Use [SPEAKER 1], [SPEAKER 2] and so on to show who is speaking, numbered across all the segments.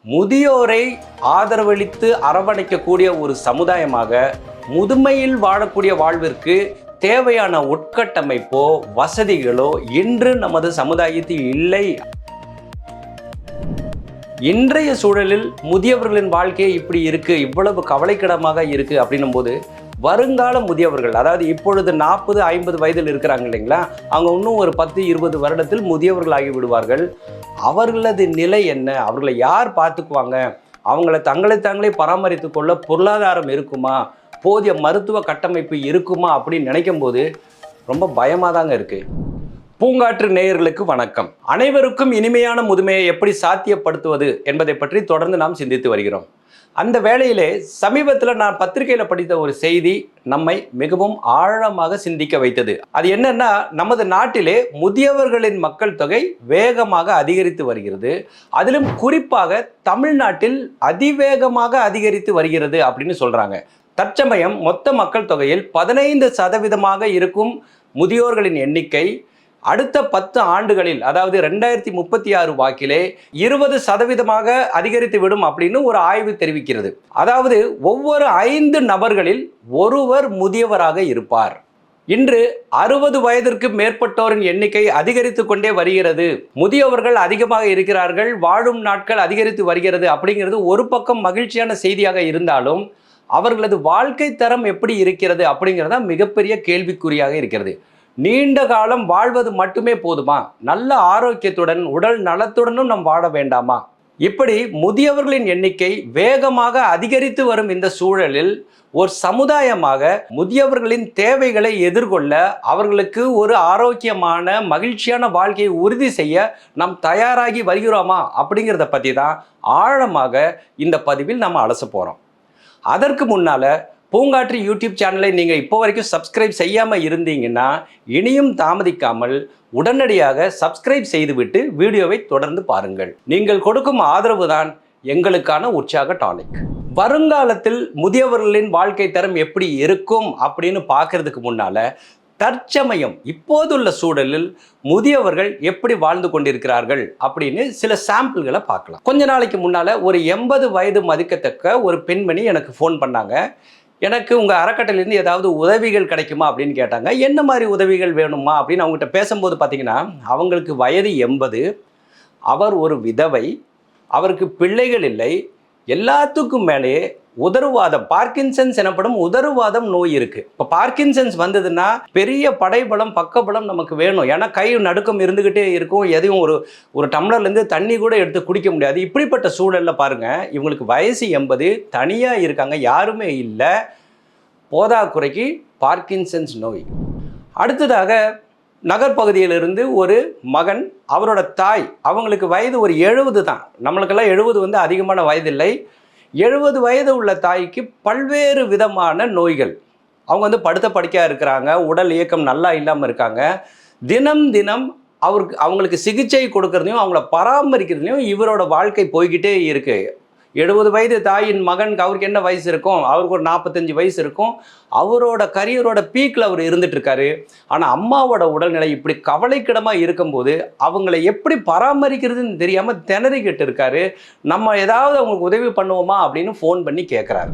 [SPEAKER 1] முதியோரை ஆதரவளித்து அரவணைக்கக்கூடிய ஒரு சமுதாயமாக முதுமையில் வாழக்கூடிய வாழ்விற்கு தேவையான உட்கட்டமைப்போ வசதிகளோ இன்று நமது சமுதாயத்தில் இல்லை. இன்றைய சூழலில் முதியவர்களின் வாழ்க்கையே இப்படி இருக்கு, இவ்வளவு கவலைக்கிடமாக இருக்கு அப்படின்னும் போது வருங்கால முதியவர்கள், அதாவது இப்பொழுது 40-50 வயதில் இருக்கிறாங்க இல்லைங்களா, அவங்க இன்னும் ஒரு 10-20 வருடத்தில் முதியவர்கள் ஆகி விடுவார்கள். அவர்களது நிலை என்ன? அவர்களை யார் பார்த்துக்குவாங்க? அவங்கள தங்களை பராமரித்து கொள்ள பொருளாதாரம் இருக்குமா? போதிய மருத்துவ கட்டமைப்பு இருக்குமா அப்படின்னு நினைக்கும் போது ரொம்ப பயமாக தாங்க இருக்குது. பூங்காற்று நேயர்களுக்கு வணக்கம். அனைவருக்கும் இனிமையான முதுமையை எப்படி சாத்தியப்படுத்துவது என்பதை பற்றி தொடர்ந்து நாம் சிந்தித்து வருகிறோம். அந்த வேளையிலே சமீபத்தில் நான் பத்திரிகையில் படித்த ஒரு செய்தி நம்மை மிகவும் ஆழமாக சிந்திக்க வைத்தது. அது என்னன்னா, நமது நாட்டிலே முதியவர்களின் மக்கள் தொகை வேகமாக அதிகரித்து வருகிறது. அதிலும் குறிப்பாக தமிழ்நாட்டில் அதிவேகமாக அதிகரித்து வருகிறது அப்படின்னு சொல்றாங்க. தற்சமயம் மொத்த மக்கள் தொகையில் 15% இருக்கும் முதியோர்களின் எண்ணிக்கை அடுத்த 10 ஆண்டுகளில், அதாவது 2036 வாக்கிலே 20% அதிகரித்து விடும் அப்படின்னு ஒரு ஆய்வு தெரிவிக்கிறது. அதாவது ஒவ்வொரு 5 நபர்களில் ஒருவர் முதியவராக இருப்பார். இன்று 60 வயதிற்கு மேற்பட்டோரின் எண்ணிக்கை அதிகரித்து கொண்டே வருகிறது. முதியவர்கள் அதிகமாக இருக்கிறார்கள், வாழும் நாட்கள் அதிகரித்து வருகிறது அப்படிங்கிறது ஒரு பக்கம் மகிழ்ச்சியான செய்தியாக இருந்தாலும் அவர்களது வாழ்க்கை தரம் எப்படி இருக்கிறது அப்படிங்கிறதா மிகப்பெரிய கேள்விக்குறியாக இருக்கிறது. நீண்ட காலம் வாழ்வது மட்டுமே போதுமா? நல்ல ஆரோக்கியத்துடன் உடல் நலத்துடனும் நாம் வாழ வேண்டாமா? இப்படி முதியவர்களின் எண்ணிக்கை வேகமாக அதிகரித்து வரும் இந்த சூழலில் ஒரு சமுதாயமாக முதியவர்களின் தேவைகளை எதிர்கொள்ள, அவர்களுக்கு ஒரு ஆரோக்கியமான மகிழ்ச்சியான வாழ்க்கையை உறுதி செய்ய நாம் தயாராகி வருகிறோமா அப்படிங்கிறத பற்றி தான் ஆழமாக இந்த பதிவில் நம்ம அலச போகிறோம். அதற்கு முன்னால் பூங்காற்று யூடியூப் சேனலை நீங்கள் இப்போ வரைக்கும் சப்ஸ்கிரைப் செய்யாமல் இருந்தீங்கன்னா இனியும் தாமதிக்காமல் உடனடியாக சப்ஸ்கிரைப் செய்துவிட்டு வீடியோவை தொடர்ந்து பாருங்கள். நீங்கள் கொடுக்கும் ஆதரவு தான் எங்களுக்கான உற்சாக டானிக். வருங்காலத்தில் முதியவர்களின் வாழ்க்கை தரம் எப்படி இருக்கும் அப்படின்னு பார்க்கறதுக்கு முன்னால் தற்சமயம் இப்போதுள்ள சூழலில் முதியவர்கள் எப்படி வாழ்ந்து கொண்டிருக்கிறார்கள் அப்படின்னு சில சாம்பிள்களை பார்க்கலாம். கொஞ்ச நாளைக்கு முன்னால் ஒரு 80 வயது மதிக்கத்தக்க ஒரு பெண்மணி எனக்கு ஃபோன் பண்ணாங்க. எனக்கு உங்கள் அறக்கட்டளையிலேருந்து ஏதாவது உதவிகள் கிடைக்குமா அப்படின்னு கேட்டாங்க. என்ன மாதிரி உதவிகள் வேணுமா அப்படின்னு அவங்ககிட்ட பேசும்போது பார்த்தீங்கன்னா, அவங்களுக்கு வயது 80, அவர் ஒரு விதவை, அவருக்கு பிள்ளைகள் இல்லை, எல்லாத்துக்கும் மேலே உதறுவாதம், பார்க்கின்சன்ஸ் எனப்படும் உதறுவாதம் நோய் இருக்குது. இப்போ பார்க்கின்சன்ஸ் வந்ததுன்னா பெரிய படைபலம் பக்கபலம் நமக்கு வேணும். ஏன்னா கை நடுக்கம் இருந்துக்கிட்டே இருக்கும், எதையும் ஒரு டம்ளர்லேருந்து தண்ணி கூட எடுத்து குடிக்க முடியாது. இப்படிப்பட்ட சூழலில் பாருங்கள், இவங்களுக்கு வயசு 80, தனியாக இருக்காங்க, யாருமே இல்லை, போதாக்குறைக்கு பார்க்கின்சன்ஸ் நோய். அடுத்ததாக நகர்பகுதியிலிருந்து ஒரு மகன், அவரோட தாய், அவங்களுக்கு வயது ஒரு 70 தான். நம்மளுக்கெல்லாம் 70 அதிகமான வயதில்லை. 70 வயது உள்ள தாய்க்கு பல்வேறு விதமான நோய்கள். அவங்க படுத்த படுக்கையாக இருக்கிறாங்க, உடல் இயக்கம் நல்லா இல்லாமல் இருக்காங்க. தினம் தினம் அவங்களுக்கு சிகிச்சை கொடுக்கறதையும் அவங்கள பராமரிக்கிறதுலையும் இவரோட வாழ்க்கை போய்கிட்டே இருக்கு. 70 வயது தாயின் மகனுக்கு அவருக்கு என்ன வயசு இருக்கும்? அவருக்கு ஒரு 45 வயசு இருக்கும். அவரோட கரியரோட பீக்கில் அவர் இருந்துட்டு இருக்காரு. ஆனால் அம்மாவோட உடல்நிலை இப்படி கவலைக்கிடமாக இருக்கும்போது அவங்கள எப்படி பராமரிக்கிறதுன்னு தெரியாமல் திணறிக்கிட்டு இருக்காரு. நம்ம ஏதாவது அவங்களுக்கு உதவி பண்ணுவோமா அப்படின்னு ஃபோன் பண்ணி கேட்குறாரு.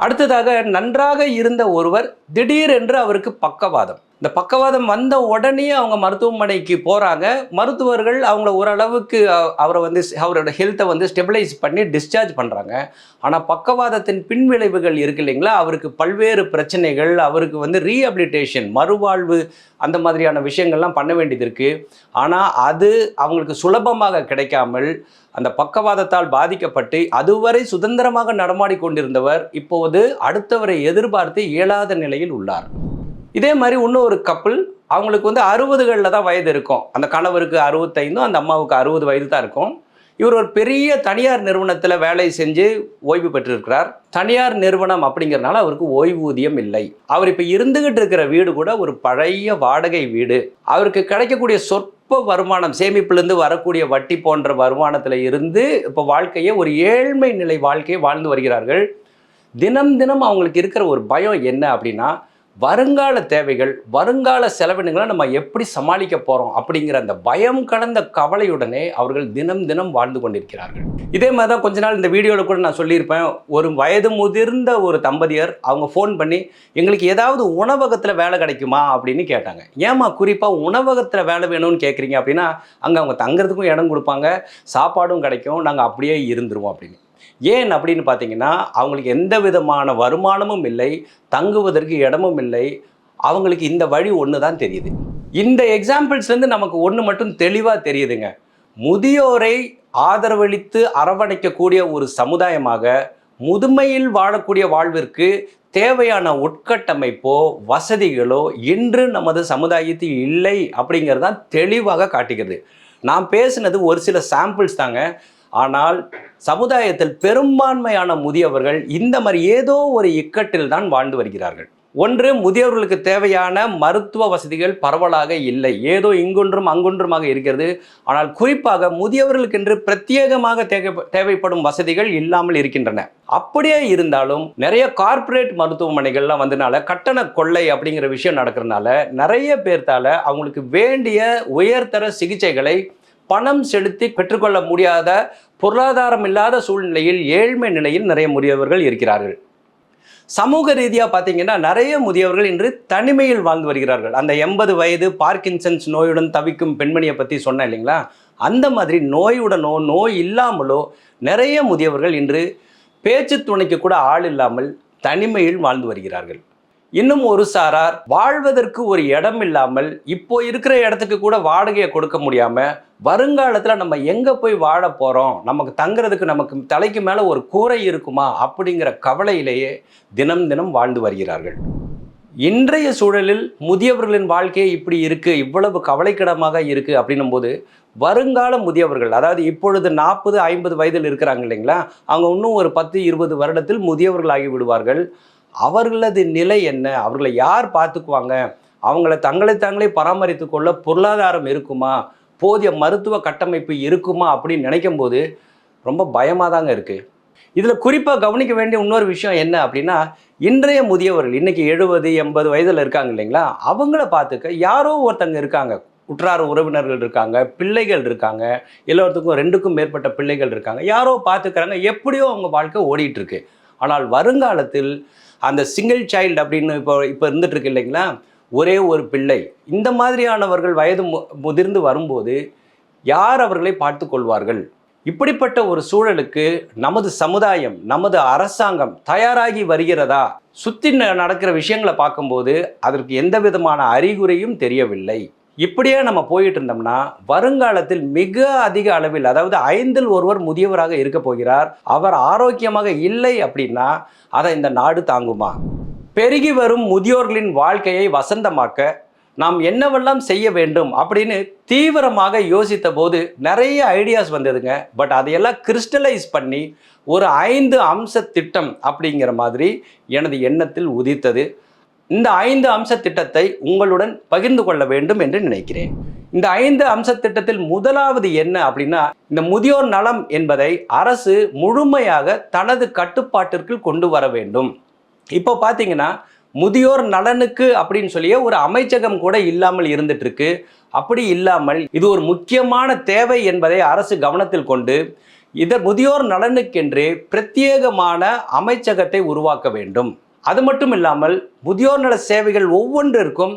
[SPEAKER 1] அடுத்ததாக நன்றாக இருந்த ஒருவர் திடீரென்று அவருக்கு பக்கவாதம். இந்த பக்கவாதம் வந்த உடனே அவங்க மருத்துவமனைக்கு போகிறாங்க. மருத்துவர்கள் அவங்கள ஓரளவுக்கு அவரோட ஹெல்த்தை ஸ்டெபிலைஸ் பண்ணி டிஸ்சார்ஜ் பண்ணுறாங்க. ஆனால் பக்கவாதத்தின் பின்விளைவுகள் இருக்கு இல்லைங்களா, அவருக்கு பல்வேறு பிரச்சனைகள், அவருக்கு ரீஹபிலிட்டேஷன், மறுவாழ்வு, அந்த மாதிரியான விஷயங்கள்லாம் பண்ண வேண்டியது இருக்குது. ஆனால் அது அவங்களுக்கு சுலபமாக கிடைக்காமல் அந்த பக்கவாதத்தால் பாதிக்கப்பட்டு அதுவரை சுதந்திரமாக நடமாடி கொண்டிருந்தவர் இப்போது அடுத்தவரை எதிர்பார்த்து இயலாத நிலையில் உள்ளார். இதே மாதிரி இன்னொரு கப்பிள், அவங்களுக்கு 60களில் தான் வயது இருக்கும். அந்த கணவருக்கு 65, அந்த அம்மாவுக்கு 60 வயது தான் இருக்கும். இவர் ஒரு பெரிய தனியார் நிறுவனத்தில் வேலை செஞ்சு ஓய்வு பெற்றிருக்கிறார். தனியார் நிறுவனம் அப்படிங்கிறனால அவருக்கு ஓய்வூதியம் இல்லை. அவர் இப்போ இருந்துகிட்டு இருக்கிற வீடு கூட ஒரு பழைய வாடகை வீடு. அவருக்கு கிடைக்கக்கூடிய சொற்ப வருமானம், சேமிப்பிலிருந்து வரக்கூடிய வட்டி போன்ற வருமானத்தில் இருந்து இப்போ வாழ்க்கையை ஒரு ஏழ்மை நிலை வாழ்க்கையை வாழ்ந்து வருகிறார்கள். தினம் தினம் அவங்களுக்கு இருக்கிற ஒரு பயம் என்ன அப்படின்னா, வருங்கால தேவைகள், வருங்கால செலவினங்களை நம்ம எப்படி சமாளிக்க போறோம் அப்படிங்கிற அந்த பயம் கலந்த கவலையுடனே அவர்கள் தினம் தினம் வாழ்ந்து கொண்டிருக்கிறார்கள். இதே மாதிரி தான் கொஞ்ச நாள் இந்த வீடியோவில் கூட நான் சொல்லியிருப்பேன். ஒரு வயது முதிர்ந்த ஒரு தம்பதியர் அவங்க ஃபோன் பண்ணி எங்களுக்கு ஏதாவது உணவகத்தில் வேலை கிடைக்குமா அப்படின்னு கேட்டாங்க. ஏமா குறிப்பாக உணவகத்தில் வேலை வேணும்னு கேட்குறீங்க அப்படின்னா, அங்கே அவங்க தங்குறதுக்கும் இடம் கொடுப்பாங்க, சாப்பாடும் கிடைக்கும், நாங்கள் அப்படியே இருந்துருவோம் அப்படின்னு. ஏன் அப்படின்னு பார்த்தீங்கன்னா, அவங்களுக்கு எந்த விதமான வருமானமும் இல்லை, தங்குவதற்கு இடமும் இல்லை. அவங்களுக்கு இந்த வழி ஒன்று தான் தெரியுது. இந்த எக்ஸாம்பிள்ஸ்லேருந்து நமக்கு ஒன்று மட்டும் தெளிவாக தெரியுதுங்க. முதியோரை ஆதரவளித்து அரவணைக்கக்கூடிய ஒரு சமுதாயமாக, முதுமையில் வாழக்கூடிய வாழ்விற்கு தேவையான உட்கட்டமைப்போ வசதிகளோ இன்று நமது சமுதாயத்தில் இல்லை அப்படிங்கிறது தான் தெளிவாக காட்டுகிறது. நான் பேசினது ஒரு சில சாம்பிள்ஸ் தாங்க. ஆனால் சமுதாயத்தில் பெரும்பான்மையான முதியவர்கள் இந்த மாதிரி ஏதோ ஒரு இக்கட்டில் தான் வாழ்ந்து வருகிறார்கள். ஒன்று, முதியவர்களுக்கு தேவையான மருத்துவ வசதிகள் பரவலாக இல்லை, ஏதோ இங்கொன்றும் அங்கொன்றுமாக இருக்கிறது. ஆனால் குறிப்பாக முதியவர்களுக்கென்று பிரத்யேகமாக தேவைப்படும் வசதிகள் இல்லாமல் இருக்கின்றன. அப்படியே இருந்தாலும் நிறைய கார்ப்பரேட் மருத்துவமனைகள்லாம் வந்தனால கட்டண கொள்ளை அப்படிங்கிற விஷயம் நடக்கிறதுனால நிறைய பேர்த்தால அவங்களுக்கு வேண்டிய உயர்தர சிகிச்சைகளை பணம் செலுத்தி பெற்றுக்கொள்ள முடியாத, பொருளாதாரம் இல்லாத சூழ்நிலையில், ஏழ்மை நிலையில் நிறைய முதியவர்கள் இருக்கிறார்கள். சமூக ரீதியாக பார்த்தீங்கன்னா நிறைய முதியவர்கள் இன்று தனிமையில் வாழ்ந்து வருகிறார்கள். அந்த 80 வயது பார்க்கின்சன்ஸ் நோயுடன் தவிக்கும் பெண்மணியை பற்றி சொன்னேன் இல்லைங்களா, அந்த மாதிரி நோயுடனோ நோய் இல்லாமலோ நிறைய முதியவர்கள் இன்று பேச்சு துணைக்கு கூட ஆள் இல்லாமல் தனிமையில் வாழ்ந்து வருகிறார்கள். இன்னும் ஒரு சாரார் வாழ்வதற்கு ஒரு இடம் இல்லாமல், இப்போ இருக்கிற இடத்துக்கு கூட வாடகையை கொடுக்க முடியாம, வருங்காலத்தில் நம்ம எங்க போய் வாழ போறோம், நமக்கு தங்குறதுக்கு நமக்கு தலைக்கு மேல ஒரு கூரை இருக்குமா அப்படிங்கிற கவலையிலேயே தினம் தினம் வாழ்ந்து வருகிறார்கள். இன்றைய சூழலில் முதியவர்களின் வாழ்க்கையே இப்படி இருக்கு, இவ்வளவு கவலைக்கிடமாக இருக்கு அப்படின்னும் போது, வருங்கால முதியவர்கள், அதாவது இப்பொழுது 40, 50 வயதில் இருக்கிறாங்க இல்லைங்களா, அவங்க இன்னும் ஒரு 10, 20 வருடத்தில் முதியவர்கள் ஆகி விடுவார்கள். அவர்களது நிலை என்ன, அவர்களை யார் பார்த்துக்குவாங்க, அவங்கள தாங்களே பராமரித்து கொள்ள பொருளாதாரம் இருக்குமா, போதிய மருத்துவ கட்டமைப்பு இருக்குமா அப்படின்னு நினைக்கும் போது ரொம்ப பயமாக தாங்க இருக்குது. இதில் குறிப்பாக கவனிக்க வேண்டிய இன்னொரு விஷயம் என்ன அப்படின்னா, இன்றைய முதியவர்கள் இன்றைக்கி 70, 80 வயதில் இருக்காங்க இல்லைங்களா, அவங்கள பார்த்துக்க யாரோ ஒருத்தங்க இருக்காங்க, உற்றார் உறவினர்கள் இருக்காங்க, பிள்ளைகள் இருக்காங்க, எல்லோருத்துக்கும் 2க்கும் மேற்பட்ட பிள்ளைகள் இருக்காங்க, யாரோ பார்த்துக்கிறாங்க, எப்படியோ அவங்க வாழ்க்கை ஓடிட்டுருக்கு. ஆனால் வருங்காலத்தில் அந்த சிங்கிள் சைல்டு அப்படின்னு இப்போ இருந்துட்டு இருக்கு இல்லைங்களா, ஒரே ஒரு பிள்ளை, இந்த மாதிரியானவர்கள் வயது முதிர்ந்து வரும்போது யார் அவர்களை பார்த்து கொள்வார்கள்? இப்படிப்பட்ட ஒரு சூழலுக்கு நமது சமுதாயம், நமது அரசாங்கம் தயாராகி வருகிறதா? சுற்றி நடக்கிற விஷயங்களை பார்க்கும்போது அதற்கு எந்த விதமான அறிகுறியும் தெரியவில்லை. இப்படியே நம்ம போயிட்டு இருந்தோம்னா வருங்காலத்தில் மிக அதிக அளவில், அதாவது 5இல் ஒருவர் முதியவராக இருக்க போகிறார். அவர் ஆரோக்கியமாக இல்லை அப்படின்னா அதை இந்த நாடு தாங்குமா? பெருகி வரும் முதியோர்களின் வாழ்க்கையை வசந்தமாக்க நாம் என்னவெல்லாம் செய்ய வேண்டும் அப்படின்னு தீவிரமாக யோசித்த போது நிறைய ஐடியாஸ் வந்ததுங்க. பட் அதையெல்லாம் கிறிஸ்டலைஸ் பண்ணி ஒரு 5 அம்ச திட்டம் அப்படிங்கிற மாதிரி எனது எண்ணத்தில் உதித்தது. இந்த 5 அம்ச திட்டத்தை உங்களுடன் பகிர்ந்து கொள்ள வேண்டும் என்று நினைக்கிறேன். இந்த 5 அம்ச திட்டத்தில் முதலாவது என்ன அப்படின்னா, இந்த முதியோர் நலம் என்பதை அரசு முழுமையாக தனது கட்டுப்பாட்டிற்கு கொண்டு வர வேண்டும். இப்போ பார்த்தீங்கன்னா முதியோர் நலனுக்கு அப்படின்னு சொல்லியே ஒரு அமைச்சகம் கூட இல்லாமல் இருந்துட்டு இருக்கு. அப்படி இல்லாமல் இது ஒரு முக்கியமான தேவை என்பதை அரசு கவனத்தில் கொண்டு முதியோர் நலனுக்கென்று பிரத்யேகமான அமைச்சகத்தை உருவாக்க வேண்டும். அது மட்டும் இல்லாமல் முதியோர் நல சேவைகள் ஒவ்வொன்றிற்கும்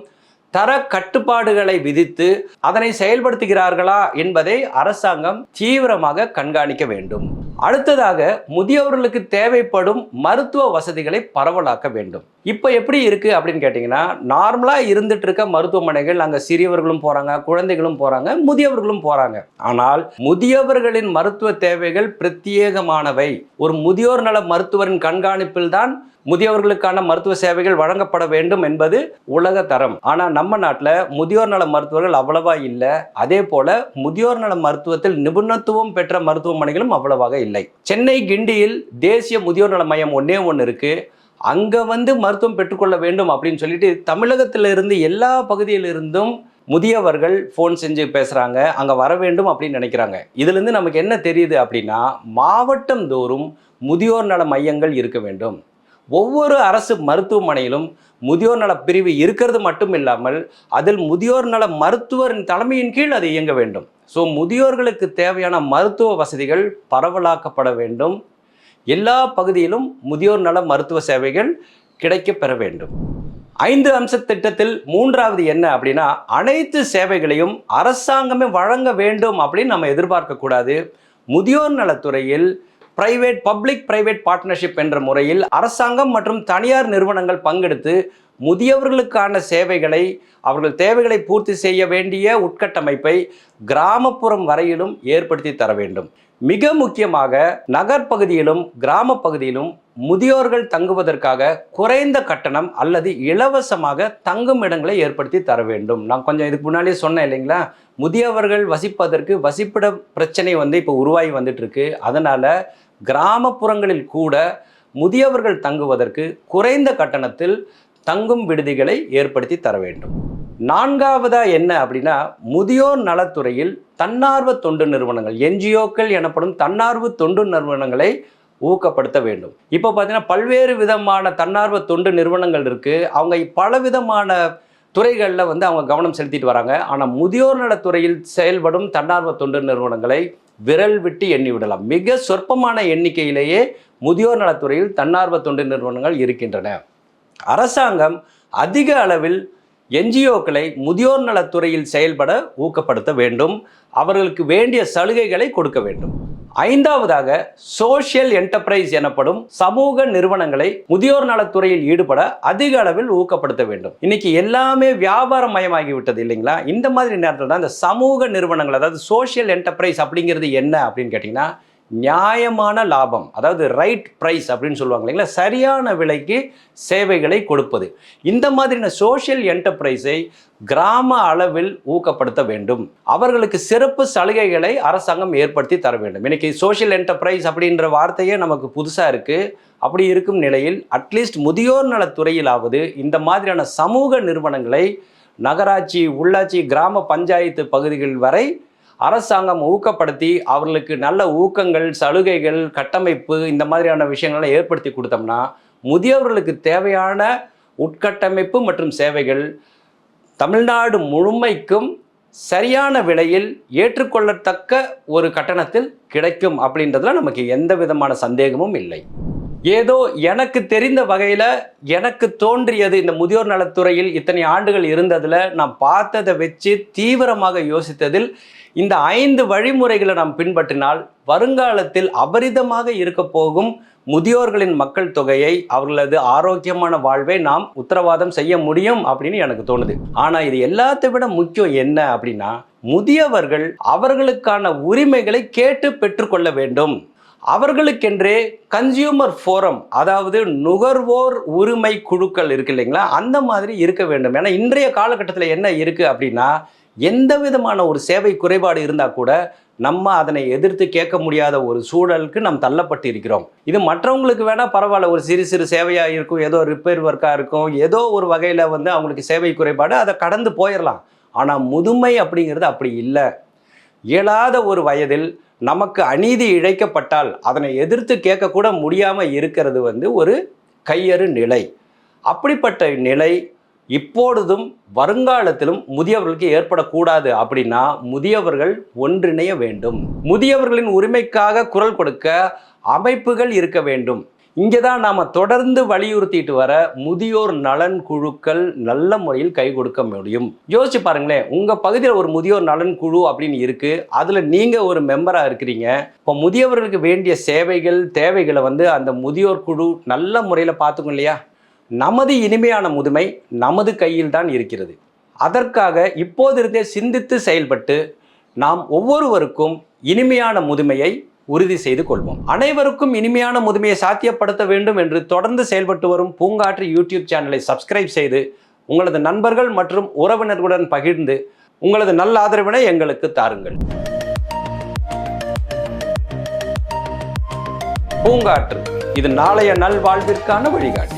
[SPEAKER 1] தர கட்டுப்பாடுகளை விதித்து அதனை செயல்படுத்துகிறார்களா என்பதை அரசாங்கம் தீவிரமாக கண்காணிக்க வேண்டும். அடுத்ததாக முதியவர்களுக்கு தேவைப்படும் மருத்துவ வசதிகளை பரவலாக்க வேண்டும். இப்போ எப்படி இருக்கு அப்படின்னு கேட்டிங்கன்னா, நார்மலாக இருந்துட்டு இருக்க மருத்துவமனைகள் அங்கே சிறியவர்களும் போகிறாங்க, குழந்தைகளும் போகிறாங்க, முதியவர்களும் போகிறாங்க. ஆனால் முதியவர்களின் மருத்துவ தேவைகள் பிரத்யேகமானவை. ஒரு முதியோர் நல மருத்துவரின் கண்காணிப்பில் தான் முதியவர்களுக்கான மருத்துவ சேவைகள் வழங்கப்பட வேண்டும் என்பது உலக தரம். ஆனால் நம்ம நாட்டில் முதியோர் நல மருத்துவர்கள் அவ்வளவா இல்லை. அதே போல முதியோர் நல மருத்துவத்தில் நிபுணத்துவம் பெற்ற மருத்துவமனைகளும் அவ்வளவாக இல்லை. சென்னை கிண்டியில் தேசிய முதியோர் நல மையம் ஒன்று இருக்கு. அங்கே மருத்துவம் பெற்றுக்கொள்ள வேண்டும் அப்படின்னு சொல்லிட்டு தமிழகத்திலிருந்து எல்லா பகுதியிலிருந்தும் முதியவர்கள் ஃபோன் செஞ்சு பேசுகிறாங்க, அங்கே வர வேண்டும் அப்படின்னு நினைக்கிறாங்க. இதுலேருந்து நமக்கு என்ன தெரியுது அப்படின்னா, மாவட்டம் தோறும் முதியோர் நல மையங்கள் இருக்க வேண்டும். ஒவ்வொரு அரசு மருத்துவமனையிலும் முதியோர் நல பிரிவு இருக்கிறது மட்டும் இல்லாமல் அதில் முதியோர் நல மருத்துவரின் தலைமையின் கீழ் அது இயங்க வேண்டும். ஸோ முதியோர்களுக்கு தேவையான மருத்துவ வசதிகள் பரவலாக்கப்பட வேண்டும். எல்லா பகுதியிலும் முதியோர் நல மருத்துவ சேவைகள் கிடைக்க பெற வேண்டும். 5 அம்ச திட்டத்தில் 3வது என்ன அப்படின்னா, அனைத்து சேவைகளையும் அரசாங்கமே வழங்க வேண்டும் அப்படின்னு நம்ம எதிர்பார்க்கக்கூடாது. முதியோர் நலத்துறையில் பப்ளிக் பிரைவேட் பார்ட்னர்ஷிப் என்ற முறையில் அரசாங்கம் மற்றும் தனியார் நிறுவனங்கள் பங்கெடுத்து முதியவர்களுக்கான சேவைகளை, அவர்கள் தேவைகளை பூர்த்தி செய்ய வேண்டிய உட்கட்டமைப்பை கிராமப்புறம் வரையிலும் ஏற்படுத்தி தர வேண்டும். மிக முக்கியமாக நகர்ப்பகுதியிலும் கிராம பகுதியிலும் முதியோர்கள் தங்குவதற்காக குறைந்த கட்டணம் அல்லது இலவசமாக தங்கும் இடங்களை ஏற்படுத்தி தர வேண்டும். நான் கொஞ்சம் இதுக்கு முன்னாடியே சொன்னேன் இல்லைங்களா, முதியவர்கள் வசிப்பதற்கு வசிப்பிட பிரச்சனை இப்போ உருவாகி வந்துட்டு இருக்கு. அதனால கிராமப்புறங்களில் கூட முதியவர்கள் தங்குவதற்கு குறைந்த கட்டணத்தில் தங்கும் விடுதிகளை ஏற்படுத்தி தர வேண்டும். 4வதா என்ன அப்படின்னா, முதியோர் நலத்துறையில் தன்னார்வ தொண்டு நிறுவனங்கள், என்ஜிஓக்கள் எனப்படும் தன்னார்வ தொண்டு நிறுவனங்களை ஊக்கப்படுத்த வேண்டும். இப்போ பார்த்தீங்கன்னா பல்வேறு விதமான தன்னார்வ தொண்டு நிறுவனங்கள் இருக்குது. அவங்க பல விதமான துறைகளில் அவங்க கவனம் செலுத்திட்டு வராங்க. ஆனால் முதியோர் நலத்துறையில் செயல்படும் தன்னார்வ தொண்டு நிறுவனங்களை விரல் விட்டு எண்ணி விடலாம். மிக சொற்பமான எண்ணிக்கையிலேயே முதியோர் நலத்துறையில் தன்னார்வ தொண்டு நிறுவனங்கள் இருக்கின்றன. அரசாங்கம் அதிக அளவில் என்ஜிஓக்களை முதியோர் நலத்துறையில் செயல்பட ஊக்கப்படுத்த வேண்டும். அவர்களுக்கு வேண்டிய சலுகைகளை கொடுக்க வேண்டும். 5வதாக சோஷியல் என்டர்பிரைஸ் எனப்படும் சமூக நிறுவனங்களை முதியோர் நலத்துறையில் ஈடுபட அதிக அளவில் ஊக்கப்படுத்த வேண்டும். இன்னைக்கு எல்லாமே வியாபாரம் மயமாகி விட்டது இல்லைங்களா? இந்த மாதிரி நேரத்தில் தான் இந்த சமூக நிறுவனங்கள், அதாவது சோஷியல் என்டர்பிரைஸ் அப்படிங்கிறது என்ன அப்படின்னு கேட்டிங்கன்னா, நியாயமான லாபம், அதாவது ரைட் ப்ரைஸ் அப்படின்னு சொல்லுவாங்க இல்லைங்களா, சரியான விலைக்கு சேவைகளை கொடுப்பது. இந்த மாதிரியான சோஷியல் என்டர்பிரைஸை கிராம அளவில் ஊக்கப்படுத்த வேண்டும். அவர்களுக்கு சிறப்பு சலுகைகளை அரசாங்கம் ஏற்படுத்தி தர வேண்டும். இன்னைக்கு சோஷியல் என்டர்பிரைஸ் அப்படின்ற வார்த்தையே நமக்கு புதுசாக இருக்குது. அப்படி இருக்கும் நிலையில் அட்லீஸ்ட் முதியோர் நலத்துறையிலாவது இந்த மாதிரியான சமூக நிறுவனங்களை நகராட்சி, உள்ளாட்சி, கிராம பஞ்சாயத்து பகுதிகள் வரை அரசாங்கம் ஊக்கப்படுத்தி அவர்களுக்கு நல்ல ஊக்கங்கள், சலுகைகள், கட்டமைப்பு இந்த மாதிரியான விஷயங்களை ஏற்படுத்தி கொடுத்தோம்னா முதியவர்களுக்கு தேவையான உட்கட்டமைப்பு மற்றும் சேவைகள் தமிழ்நாடு முழுமைக்கும் சரியான விலையில் ஏற்றுக்கொள்ளத்தக்க ஒரு கட்டணத்தில் கிடைக்கும் அப்படின்றதுல நமக்கு எந்த விதமான சந்தேகமும் இல்லை. ஏதோ எனக்கு தெரிந்த வகையில் எனக்கு தோன்றியது, இந்த முதியோர் நலத்துறையில் இத்தனை ஆண்டுகள் இருந்ததில் நான் பார்த்ததை வச்சு தீவிரமாக யோசித்ததில், இந்த 5 வழிமுறைகளை நாம் பின்பற்றினால் வருங்காலத்தில் அபரிதமாக இருக்க போகும் முதியோர்களின் மக்கள் தொகையை, அவர்களது ஆரோக்கியமான வாழ்வை நாம் உத்தரவாதம் செய்ய முடியும் அப்படின்னு எனக்கு தோணுது. ஆனால் இது எல்லாத்தை விட முக்கியம் என்ன அப்படின்னா, முதியவர்கள் அவர்களுக்கான உரிமைகளை கேட்டு பெற்றுக்கொள்ள வேண்டும். அவர்களுக்கென்றே கன்சியூமர் ஃபோரம், அதாவது நுகர்வோர் உரிமை குழுக்கள் இருக்கு இல்லைங்களா, அந்த மாதிரி இருக்க வேண்டும். ஏன்னா இன்றைய காலகட்டத்தில் என்ன இருக்குது அப்படின்னா, எந்த விதமான ஒரு சேவை குறைபாடு இருந்தால் கூட நம்ம அதனை எதிர்த்து கேட்க முடியாத ஒரு சூழலுக்கு நாம் தள்ளப்பட்டு இருக்கிறோம். இது மற்றவங்களுக்கு வேணால் பரவாயில்ல, ஒரு சிறு சிறு சேவையாக இருக்கும், ஏதோ ரிப்பேர் ஒர்க்காக இருக்கும், ஏதோ ஒரு வகையில் அவங்களுக்கு சேவை குறைபாடு, அதை கடந்து போயிடலாம். ஆனால் முதுமை அப்படிங்கிறது அப்படி இல்லை. இயலாத ஒரு வயதில் நமக்கு அநீதி இழைக்கப்பட்டால் அதனை எதிர்த்து கேட்கக்கூட முடியாமல் இருக்கிறது ஒரு கையறு நிலை. அப்படிப்பட்ட நிலை இப்பொழுதும் வருங்காலத்திலும் முதியவர்களுக்கு ஏற்படக்கூடாது. அப்படின்னா முதியவர்கள் ஒன்றிணைய வேண்டும். முதியவர்களின் உரிமைக்காக குரல் கொடுக்க அமைப்புகள் இருக்க வேண்டும். இங்கே தான் நாம் தொடர்ந்து வலியுறுத்திட்டு வர முதியோர் நலன் குழுக்கள் நல்ல முறையில் கை கொடுக்க முடியும். யோசிச்சு பாருங்களேன், உங்கள் பகுதியில் ஒரு முதியோர் நலன் குழு அப்படின்னு இருக்குது, அதில் நீங்கள் ஒரு மெம்பராக இருக்கிறீங்க. இப்போ முதியவர்களுக்கு வேண்டிய சேவைகள், தேவைகளை அந்த முதியோர் குழு நல்ல முறையில் பார்த்துக்கும் இல்லையா? நமது இனிமையான முதுமை நமது கையில் தான் இருக்கிறது. அதற்காக இப்போதிருந்தே சிந்தித்து செயல்பட்டு நாம் ஒவ்வொருவருக்கும் இனிமையான முதுமையை உறுதி செய்து கொள்வோம். அனைவருக்கும் இனிமையான முதுமையை சாத்தியப்படுத்த வேண்டும் என்று தொடர்ந்து செயல்பட்டு வரும் பூங்காற்று யூடியூப் சேனலை சப்ஸ்கிரைப் செய்து உங்களது நண்பர்கள் மற்றும் உறவினர்களுடன் பகிர்ந்து உங்களது நல்ல ஆதரவினை எங்களுக்கு தாருங்கள். பூங்காற்று, இது நாளைய நல்வாழ்விற்கான வழிகாட்டு.